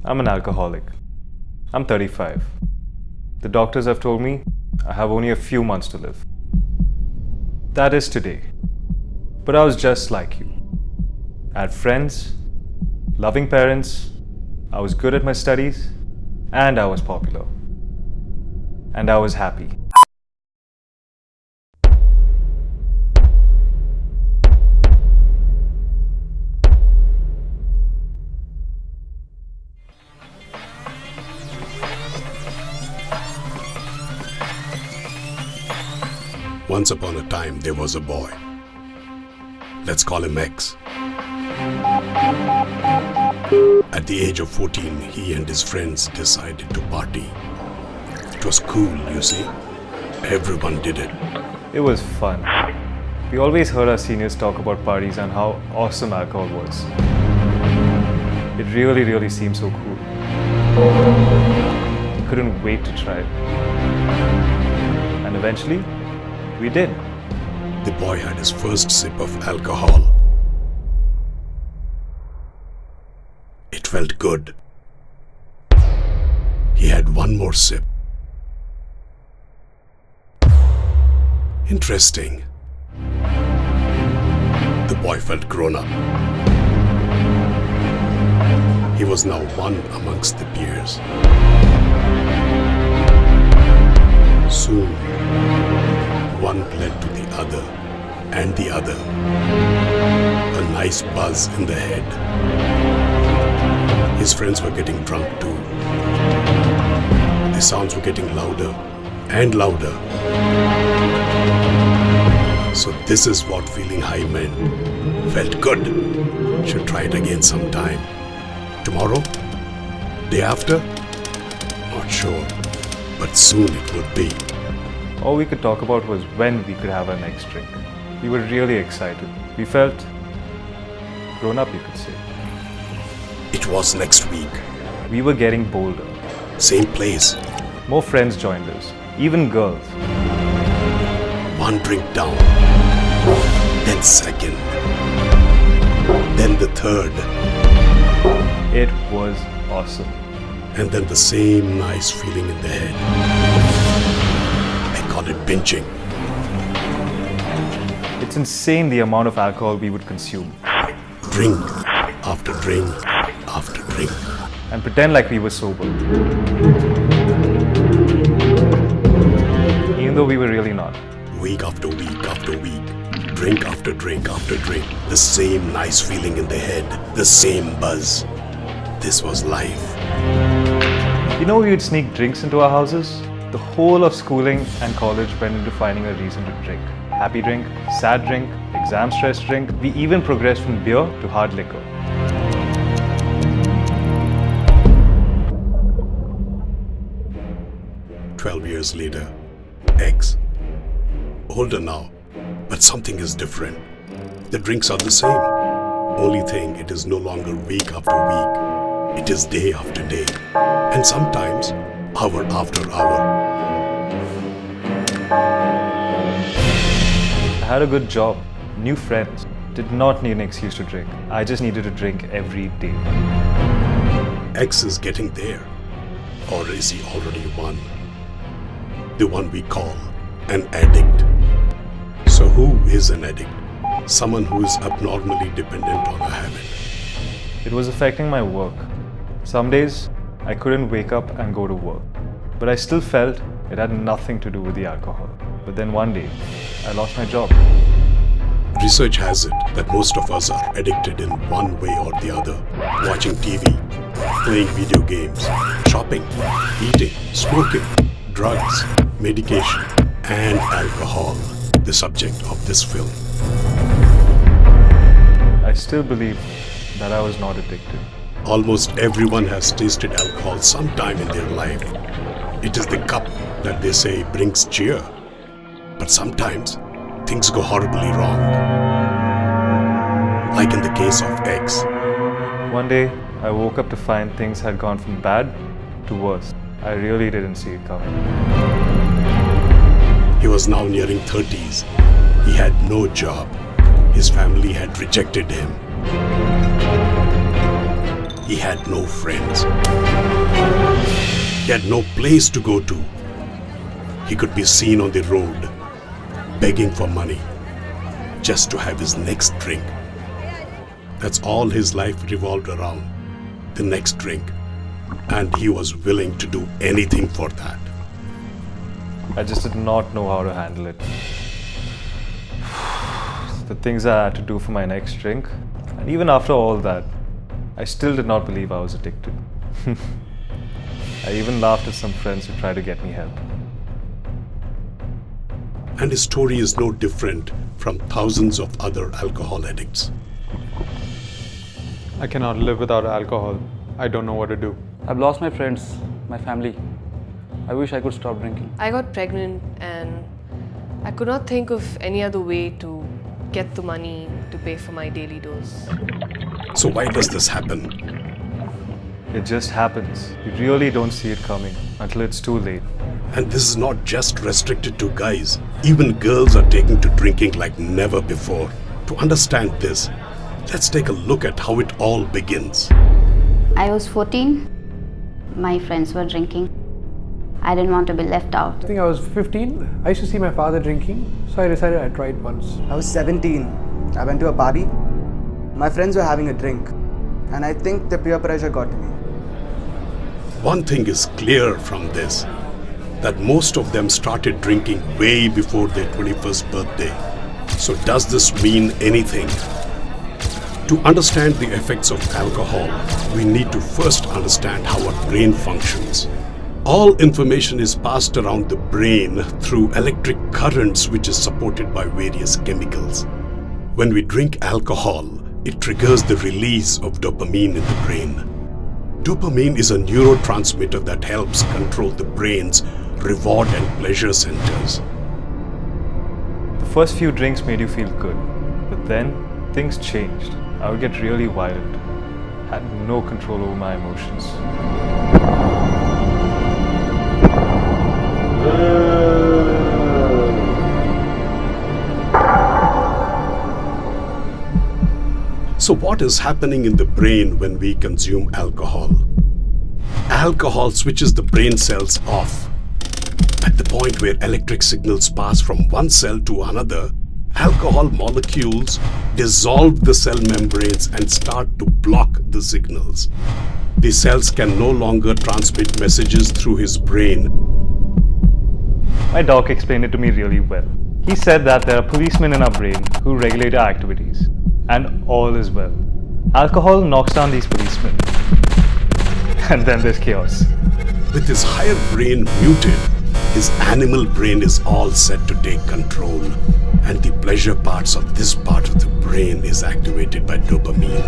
I'm an alcoholic. I'm 35. The doctors have told me I have only a few months to live. That is today. But I was just like you. I had friends, loving parents, I was good at my studies, and I was popular. And I was happy. Once upon a time, there was a boy. Let's call him X. At the age of 14, he and his friends decided to party. It was cool, you see. Everyone did it. It was fun. We always heard our seniors talk about parties and how awesome alcohol was. It really seemed so cool. We couldn't wait to try it. And eventually, we did. The boy had his first sip of alcohol. It felt good. He had one more sip. Interesting. The boy felt grown up. He was now one amongst the peers. Soon, one led to the other and the other. A nice buzz in the head. His friends were getting drunk too. The sounds were getting louder and louder. So this is what feeling high meant. Felt good. Should try it again sometime. Tomorrow? Day after? Not sure. But soon it would be. All we could talk about was when we could have our next drink. We were really excited. We felt grown up, you could say. It was next week. We were getting bolder. Same place. More friends joined us, even girls. One drink down. Then second. Then the third. It was awesome. And then the same nice feeling in the head. I call it binging. It's insane the amount of alcohol we would consume. Drink after drink after drink. And pretend like we were sober. Even though we were really not. Week after week after week. Drink after drink after drink. The same nice feeling in the head. The same buzz. This was life. You know, we would sneak drinks into our houses? The whole of schooling and college went into finding a reason to drink. Happy drink, sad drink, exam stress drink. We even progressed from beer to hard liquor. "12 years later, X. Older now, but something is different. The drinks are the same. Only thing, it is no longer week after week. It is day after day. And sometimes, hour after hour. I had a good job, new friends, did not need an excuse to drink. I just needed to drink every day. X is getting there. Or is he already one? The one we call an addict. So who is an addict? Someone who is abnormally dependent on a habit. It was affecting my work. Some days, I couldn't wake up and go to work. But I still felt it had nothing to do with the alcohol. But then one day, I lost my job. Research has it that most of us are addicted in one way or the other. Watching TV, playing video games, shopping, eating, smoking, drugs, medication, and alcohol, the subject of this film. I still believe that I was not addicted. Almost everyone has tasted alcohol sometime in their life. It is the cup that they say brings cheer. But sometimes, things go horribly wrong. Like in the case of X. One day, I woke up to find things had gone from bad to worse. I really didn't see it coming. He was now nearing 30s. He had no job. His family had rejected him. He had no friends. He had no place to go to. He could be seen on the road, begging for money, just to have his next drink. That's all his life revolved around, the next drink. And he was willing to do anything for that. I just did not know how to handle it. The things I had to do for my next drink, and even after all that, I still did not believe I was addicted. I even laughed at some friends who tried to get me help. And his story is no different from thousands of other alcohol addicts. I cannot live without alcohol. I don't know what to do. I've lost my friends, my family. I wish I could stop drinking. I got pregnant and I could not think of any other way to get the money to pay for my daily dose. So why does this happen? It just happens. You really don't see it coming until it's too late. And this is not just restricted to guys. Even girls are taking to drinking like never before. To understand this, let's take a look at how it all begins. I was 14. My friends were drinking. I didn't want to be left out. I think I was 15. I used to see my father drinking, so I decided I'd try it once. I was 17. I went to a party. My friends were having a drink, and I think the peer pressure got to me. One thing is clear from this, that most of them started drinking way before their 21st birthday. So does this mean anything? To understand the effects of alcohol, we need to first understand how our brain functions. All information is passed around the brain through electric currents, which is supported by various chemicals. When we drink alcohol, it triggers the release of dopamine in the brain. Dopamine is a neurotransmitter that helps control the brain's reward and pleasure centers. The first few drinks made you feel good, but then things changed. I would get really violent. Had no control over my emotions. So what is happening in the brain when we consume alcohol? Alcohol switches the brain cells off. At the point where electric signals pass from one cell to another, alcohol molecules dissolve the cell membranes and start to block the signals. The cells can no longer transmit messages through his brain. My doc explained it to me really well. He said that there are policemen in our brain who regulate our activities, and all is well. Alcohol knocks down these policemen, and then there's chaos. With his higher brain muted, his animal brain is all set to take control, and the pleasure parts of this part of the brain is activated by dopamine.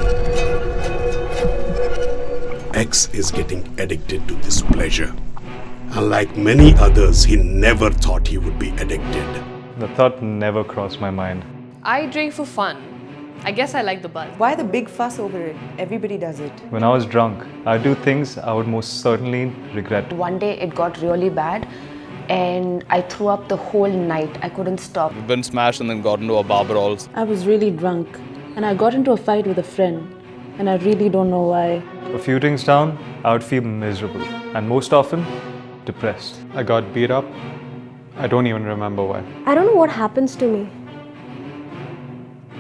X is getting addicted to this pleasure. Unlike many others, he never thought he would be addicted. The thought never crossed my mind. I drink for fun. I guess I like the buzz. Why the big fuss over it? Everybody does it. When I was drunk, I'd do things I would most certainly regret. One day it got really bad and I threw up the whole night. I couldn't stop. We've been smashed and then got into a bar brawls. I was really drunk and I got into a fight with a friend and I really don't know why. A few drinks down, I would feel miserable and most often, depressed. I got beat up. I don't even remember why. I don't know what happens to me.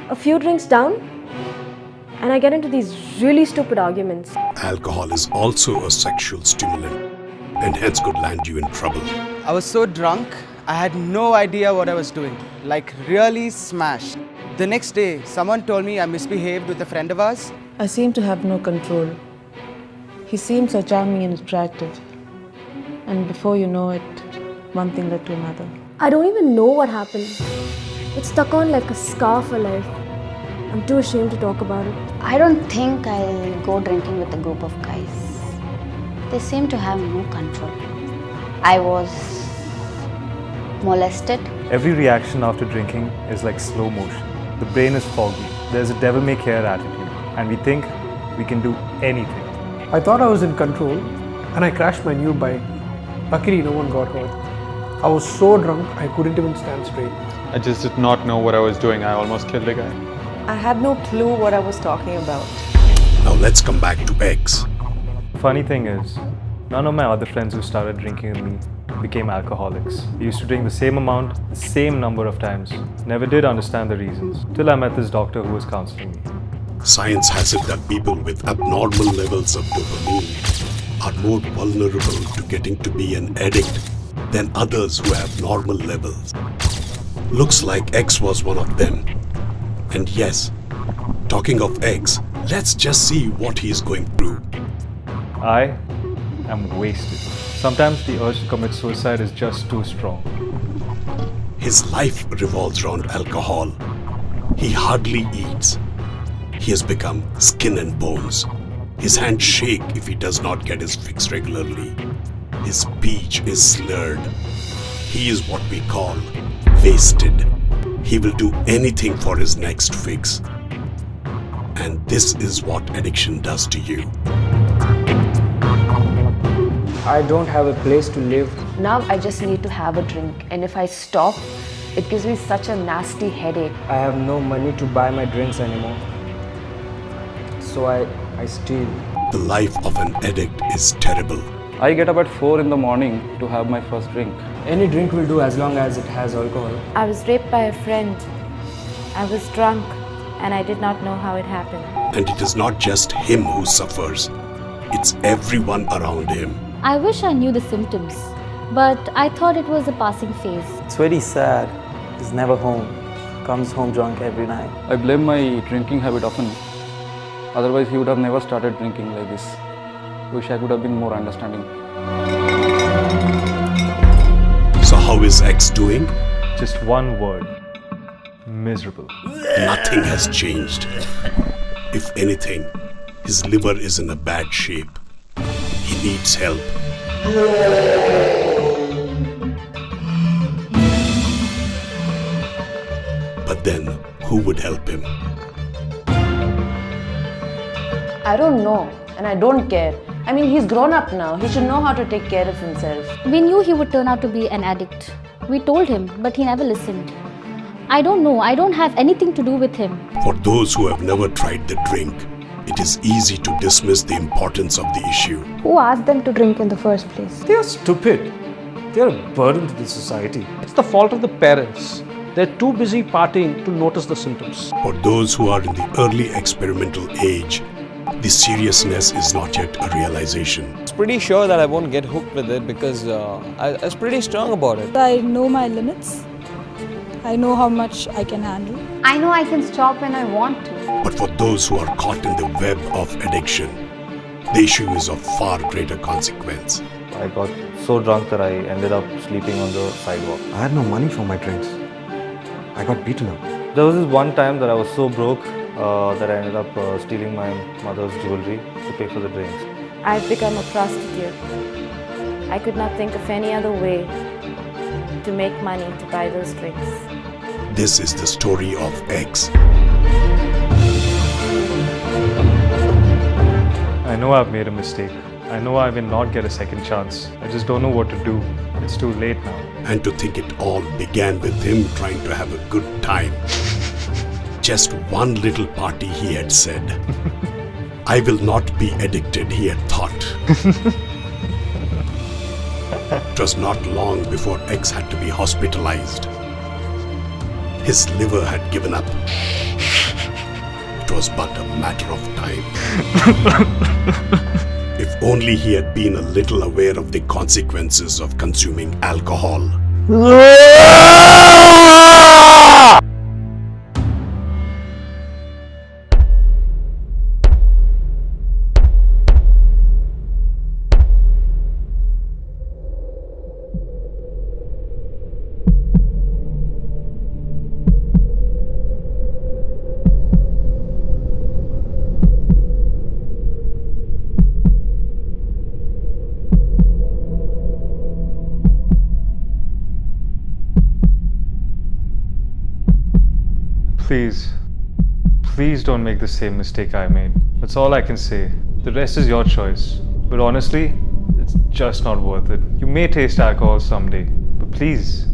A few drinks down, and I get into these really stupid arguments. Alcohol is also a sexual stimulant and hence could land you in trouble. I was so drunk, I had no idea what I was doing. Like, really smashed. The next day, someone told me I misbehaved with a friend of ours. I seem to have no control. He seemed so charming and attractive. And before you know it, one thing led to another. I don't even know what happened. It's stuck on like a scar for life. I'm too ashamed to talk about it. I don't think I'll go drinking with a group of guys. They seem to have no control. I was molested. Every reaction after drinking is like slow motion. The brain is foggy. There's a devil-may-care attitude, and we think we can do anything. I thought I was in control, and I crashed my new bike. Luckily, no one got hurt. I was so drunk, I couldn't even stand straight. I just did not know what I was doing. I almost killed a guy. I had no clue what I was talking about. Now let's come back to X. Funny thing is, none of my other friends who started drinking with me became alcoholics. We used to drink the same amount, the same number of times. Never did understand the reasons, till I met this doctor who was counseling me. Science has it that people with abnormal levels of dopamine are more vulnerable to getting to be an addict than others who have normal levels. Looks like X was one of them. And yes, talking of X, let's just see what he's going through. I am wasted. Sometimes the urge to commit suicide is just too strong. His life revolves around alcohol. He hardly eats. He has become skin and bones. His hands shake if he does not get his fix regularly. His speech is slurred. He is what we call wasted. He will do anything for his next fix. And this is what addiction does to you. I don't have a place to live. Now I just need to have a drink, and if I stop, it gives me such a nasty headache. I have no money to buy my drinks anymore. So I steal. The life of an addict is terrible. I get up at 4 in the morning to have my first drink. Any drink will do as long as it has alcohol. I was raped by a friend. I was drunk and I did not know how it happened. And it is not just him who suffers. It's everyone around him. I wish I knew the symptoms, but I thought it was a passing phase. It's very sad. He's never home. Comes home drunk every night. I blame my drinking habit often. Otherwise, he would have never started drinking like this. Wish I could have been more understanding. So how is X doing? Just one word. Miserable. Nothing has changed. If anything, his liver is in a bad shape. He needs help. But then, who would help him? I don't know, and I don't care. I mean, he's grown up now. He should know how to take care of himself. We knew he would turn out to be an addict. We told him, but he never listened. I don't know. I don't have anything to do with him. For those who have never tried the drink, it is easy to dismiss the importance of the issue. Who asked them to drink in the first place? They are stupid. They are a burden to the society. It's the fault of the parents. They're too busy partying to notice the symptoms. For those who are in the early experimental age, the seriousness is not yet a realization. I was pretty sure that I won't get hooked with it because I was pretty strong about it. I know my limits. I know how much I can handle. I know I can stop when I want to. But for those who are caught in the web of addiction, the issue is of far greater consequence. I got so drunk that I ended up sleeping on the sidewalk. I had no money for my drinks. I got beaten up. There was this one time that I was so broke that I ended up stealing my mother's jewelry to pay for the drinks. I've become a prostitute. I could not think of any other way to make money to buy those drinks. This is the story of X. I know I've made a mistake. I know I will not get a second chance. I just don't know what to do. It's too late now. And to think it all began with him trying to have a good time. Just one little party, he had said. I will not be addicted, he had thought. It was not long before X had to be hospitalized. His liver had given up. It was but a matter of time. If only he had been a little aware of the consequences of consuming alcohol. Please don't make the same mistake I made. That's all I can say. The rest is your choice. But honestly, it's just not worth it. You may taste alcohol someday, but please,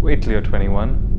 wait till you're 21.